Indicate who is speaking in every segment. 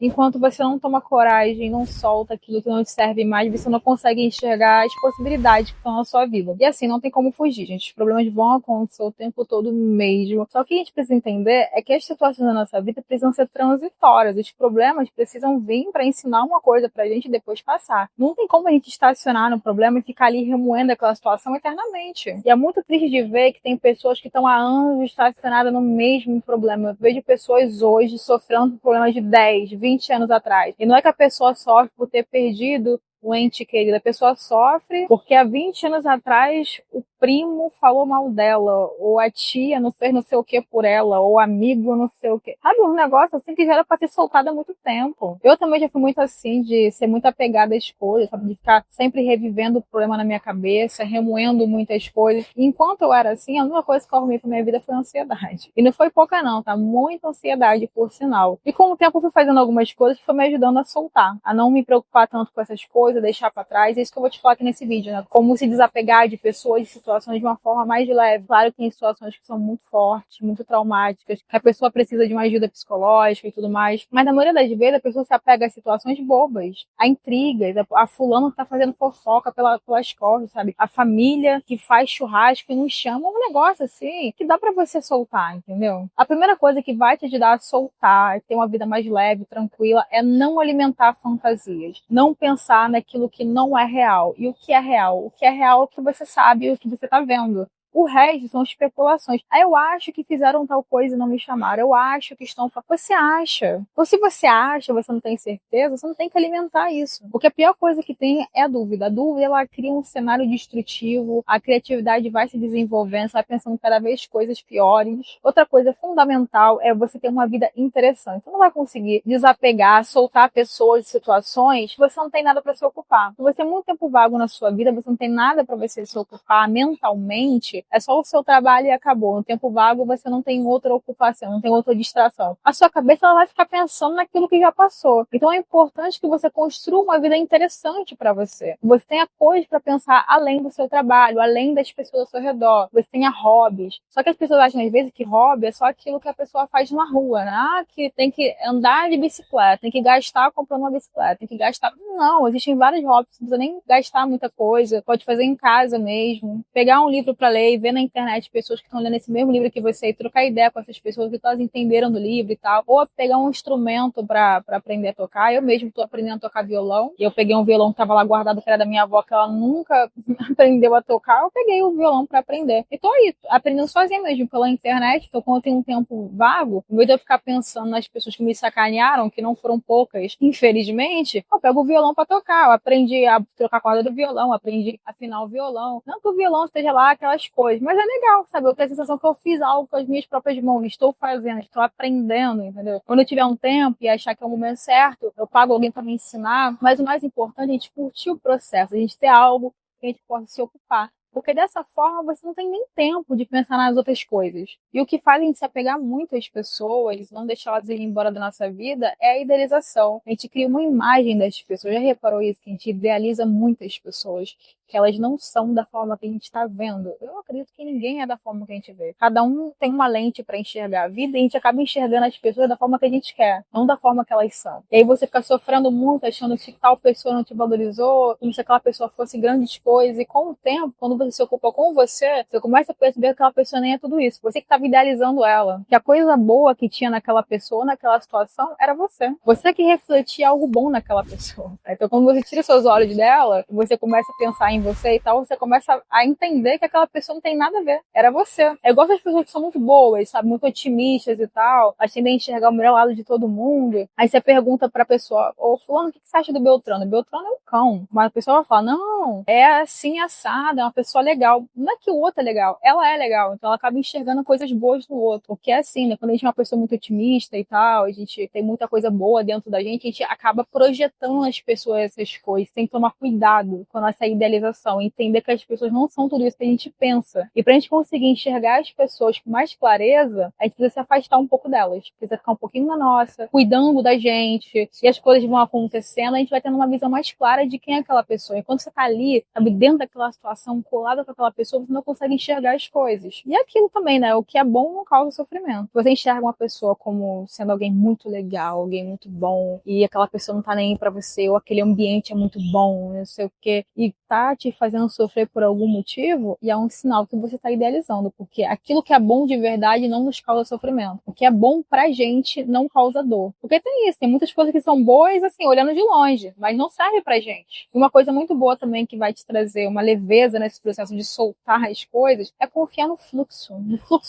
Speaker 1: Enquanto você não toma coragem, não solta aquilo que não te serve mais, você não consegue enxergar as possibilidades que estão na sua vida. E assim, não tem como fugir, gente. Os problemas vão acontecer o tempo todo mesmo. Só que a gente precisa entender é que as situações da nossa vida precisam ser transitórias. Os problemas precisam vir para ensinar uma coisa pra gente e depois passar. Não tem como a gente estacionar no problema e ficar ali remoendo aquela situação eternamente. E é muito triste de ver que tem pessoas que estão há anos estacionadas no mesmo problema. Eu vejo pessoas hoje sofrendo problemas de 10, 20 anos atrás. E não é que a pessoa sofre por ter perdido o ente querido. A pessoa sofre porque há 20 anos atrás o primo falou mal dela, ou a tia não fez não sei o que por ela, ou o amigo não sei o que. Sabe, um negócio assim que já era pra ser soltado há muito tempo. Eu também já fui muito assim, de ser muito apegada às coisas, sabe, de ficar sempre revivendo o problema na minha cabeça, remoendo muitas coisas. E enquanto eu era assim, a única coisa que eu arrumei pra minha vida foi a ansiedade. E não foi pouca não, tá? Muita ansiedade, por sinal. E com o tempo eu fui fazendo algumas coisas que foi me ajudando a soltar, a não me preocupar tanto com essas coisas, deixar pra trás. É isso que eu vou te falar aqui nesse vídeo, né? Como se desapegar de pessoas e situações de uma forma mais leve. Claro que tem situações que são muito fortes, muito traumáticas, que a pessoa precisa de uma ajuda psicológica e tudo mais. Mas na maioria das vezes a pessoa se apega a situações bobas, a intrigas, a fulano que tá fazendo fofoca pelas costas, sabe? A família que faz churrasco e não chama, um negócio assim que dá pra você soltar, entendeu? A primeira coisa que vai te ajudar a soltar, ter uma vida mais leve, tranquila, é não alimentar fantasias. Não pensar naquilo que não é real. E o que é real? O que é real é o que você sabe, o que você tá vendo. O resto são especulações. Aí eu acho que fizeram tal coisa e não me chamaram. Eu acho que estão... Você acha. Ou se você acha, você não tem certeza, você não tem que alimentar isso. Porque a pior coisa que tem é a dúvida. A dúvida, ela cria um cenário destrutivo, a criatividade vai se desenvolvendo, você vai pensando cada vez coisas piores. Outra coisa fundamental é você ter uma vida interessante. Você não vai conseguir desapegar, soltar pessoas e situações que você não tem nada para se ocupar. Se você tem muito tempo vago na sua vida, você não tem nada para você se ocupar mentalmente, é só o seu trabalho e acabou. No tempo vago você não tem outra ocupação, não tem outra distração. A sua cabeça ela vai ficar pensando naquilo que já passou. Então é importante que você construa uma vida interessante para você. Você tenha coisas para pensar além do seu trabalho, além das pessoas ao seu redor. Você tenha hobbies. Só que as pessoas acham às vezes que hobby é só aquilo que a pessoa faz na rua, né? Ah, que tem que andar de bicicleta, tem que gastar comprando uma bicicleta, tem que gastar... Não, existem vários hobbies, não precisa nem gastar muita coisa. Pode fazer em casa mesmo. Pegar um livro para ler e ver na internet pessoas que estão lendo esse mesmo livro que você e trocar ideia com essas pessoas, que elas entenderam do livro e tal. Ou pegar um instrumento para aprender a tocar. Eu mesmo tô aprendendo a tocar violão. E eu peguei um violão que tava lá guardado, que era da minha avó, que ela nunca aprendeu a tocar. Eu peguei o violão para aprender. E tô aí, aprendendo sozinha mesmo pela internet. Então, quando eu tenho um tempo vago, em vez de eu ficar pensando nas pessoas que me sacanearam, que não foram poucas, infelizmente, eu pego o violão para tocar. Eu aprendi a trocar a corda do violão, aprendi a afinar o violão. Não que o violão esteja lá aquelas coisas, mas é legal, sabe? Eu tenho a sensação que eu fiz algo com as minhas próprias mãos, estou fazendo, estou aprendendo, entendeu? Quando eu tiver um tempo e achar que é o momento certo, eu pago alguém para me ensinar, mas o mais importante é a gente curtir o processo, a gente ter algo que a gente possa se ocupar. Porque dessa forma você não tem nem tempo de pensar nas outras coisas. E o que faz a gente se apegar muito às pessoas, não deixar elas irem embora da nossa vida, é a idealização. A gente cria uma imagem das pessoas. Já reparou isso? Que a gente idealiza muitas pessoas, que elas não são da forma que a gente está vendo. Eu acredito que ninguém é da forma que a gente vê. Cada um tem uma lente para enxergar a vida e a gente acaba enxergando as pessoas da forma que a gente quer, não da forma que elas são. E aí você fica sofrendo muito, achando que tal pessoa não te valorizou, como se aquela pessoa fosse grandes coisas. E com o tempo, quando você se ocupa com você começa a perceber que aquela pessoa nem é tudo isso. Você que estava idealizando ela. Que a coisa boa que tinha naquela pessoa, naquela situação, era você. Você que refletia algo bom naquela pessoa. Então, quando você tira seus olhos dela, você começa a pensar em você e tal, você começa a entender que aquela pessoa não tem nada a ver. Era você. É igual as pessoas que são muito boas, sabe? Muito otimistas e tal. Elas tendem a enxergar o melhor lado de todo mundo. Aí você pergunta pra pessoa, ô fulano, o que você acha do Beltrano? Beltrano é um cão. Mas a pessoa vai falar, não, é assim assada, é uma pessoa legal. Não é que o outro é legal, ela é legal. Então ela acaba enxergando coisas boas no outro. Porque é assim, né? Quando a gente é uma pessoa muito otimista e tal, a gente tem muita coisa boa dentro da gente, a gente acaba projetando nas pessoas essas coisas. Tem que tomar cuidado com a nossa idealização. Entender que as pessoas não são tudo isso que a gente pensa. E pra gente conseguir enxergar as pessoas com mais clareza, a gente precisa se afastar um pouco delas. Precisa ficar um pouquinho na nossa, cuidando da gente. E as coisas vão acontecendo, a gente vai tendo uma visão mais clara de quem é aquela pessoa. E quando você tá ali, sabe, dentro daquela situação, isolado com aquela pessoa, você não consegue enxergar as coisas. E aquilo também, né? O que é bom não causa sofrimento. Você enxerga uma pessoa como sendo alguém muito legal, alguém muito bom, e aquela pessoa não tá nem aí pra você, ou aquele ambiente é muito bom, não sei o quê, e tá te fazendo sofrer por algum motivo, e é um sinal que você tá idealizando, porque aquilo que é bom de verdade não nos causa sofrimento. O que é bom pra gente não causa dor. Porque tem isso, tem muitas coisas que são boas, assim, olhando de longe, mas não serve pra gente. E uma coisa muito boa também que vai te trazer uma leveza nesse processo de soltar as coisas é confiar no fluxo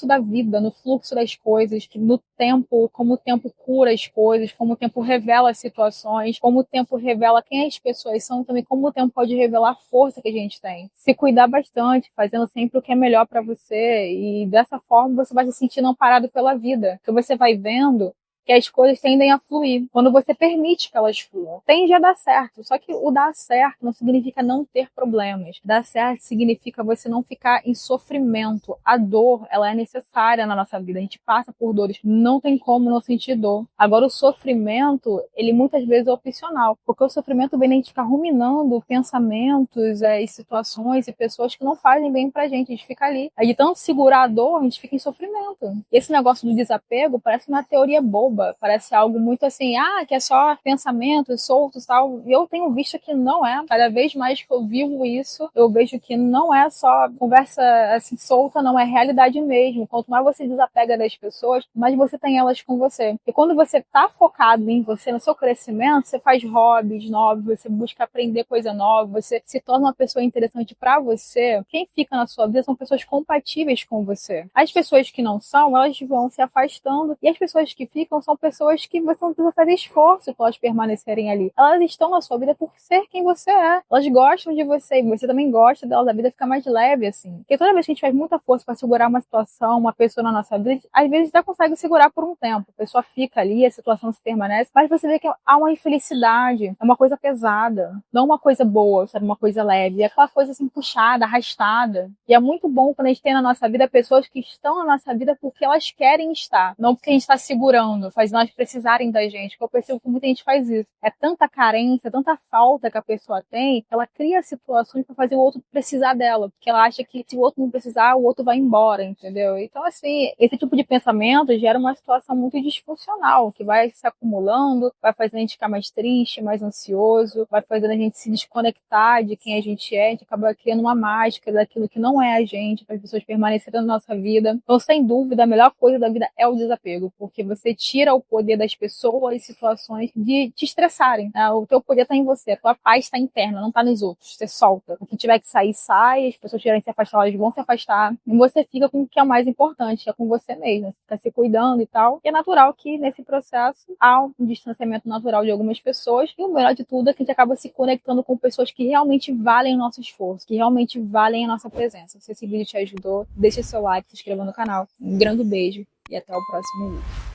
Speaker 1: da vida, no fluxo das coisas, no tempo, como o tempo cura as coisas, como o tempo revela as situações, como o tempo revela quem as pessoas são, também como o tempo pode revelar a força que a gente tem. Se cuidar bastante, fazendo sempre o que é melhor pra você, e dessa forma você vai se sentindo amparado pela vida, porque você vai vendo que as coisas tendem a fluir, quando você permite que elas fluam. Tende a dar certo, só que o dar certo não significa não ter problemas. Dar certo significa você não ficar em sofrimento. A dor, ela é necessária na nossa vida, a gente passa por dores, não tem como não sentir dor. Agora, o sofrimento, ele muitas vezes é opcional, porque o sofrimento vem a gente ficar ruminando pensamentos e situações e pessoas que não fazem bem pra gente, a gente fica ali. Aí, de tanto segurar a dor, a gente fica em sofrimento. Esse negócio do desapego parece uma teoria boba, parece algo muito assim, que é só pensamentos soltos e tal. E eu tenho visto que não é. Cada vez mais que eu vivo isso, eu vejo que não é só conversa assim solta, não é realidade mesmo. Quanto mais você desapega das pessoas, mais você tem elas com você. E quando você tá focado em você, no seu crescimento, você faz hobbies novos, você busca aprender coisa nova, você se torna uma pessoa interessante pra você. Quem fica na sua vida são pessoas compatíveis com você. As pessoas que não são, elas vão se afastando, e as pessoas que ficam são pessoas que você não precisa fazer esforço para elas permanecerem ali. Elas estão na sua vida por ser quem você é. Elas gostam de você e você também gosta delas. A vida fica mais leve, assim. Porque toda vez que a gente faz muita força para segurar uma situação, uma pessoa na nossa vida, às vezes até consegue segurar por um tempo. A pessoa fica ali, a situação se permanece, mas você vê que há uma infelicidade, é uma coisa pesada, não uma coisa boa, sabe? Uma coisa leve. É aquela coisa assim puxada, arrastada. E é muito bom quando a gente tem na nossa vida pessoas que estão na nossa vida porque elas querem estar, não porque a gente está segurando, fazendo elas precisarem da gente, porque eu percebo que muita gente faz isso. É tanta carência, tanta falta que a pessoa tem, que ela cria situações para fazer o outro precisar dela, porque ela acha que se o outro não precisar, o outro vai embora, entendeu? Então, assim, esse tipo de pensamento gera uma situação muito disfuncional, que vai se acumulando, vai fazendo a gente ficar mais triste, mais ansioso, vai fazendo a gente se desconectar de quem a gente acaba criando uma máscara daquilo que não é a gente, para as pessoas permanecerem na nossa vida. Então, sem dúvida, a melhor coisa da vida é o desapego, porque você tira o poder das pessoas e situações de te estressarem, né? O teu poder está em você, a tua paz está interna, não está nos outros. Você solta. O que tiver que sair, sai. As pessoas que tiverem que se afastar, elas vão se afastar. E você fica com o que é o mais importante, que é com você mesmo. Você fica se cuidando e tal. E é natural que nesse processo há um distanciamento natural de algumas pessoas. E o melhor de tudo é que a gente acaba se conectando com pessoas que realmente valem o nosso esforço, que realmente valem a nossa presença. Se esse vídeo te ajudou, deixa seu like, se inscreva no canal. Um grande beijo e até o próximo vídeo.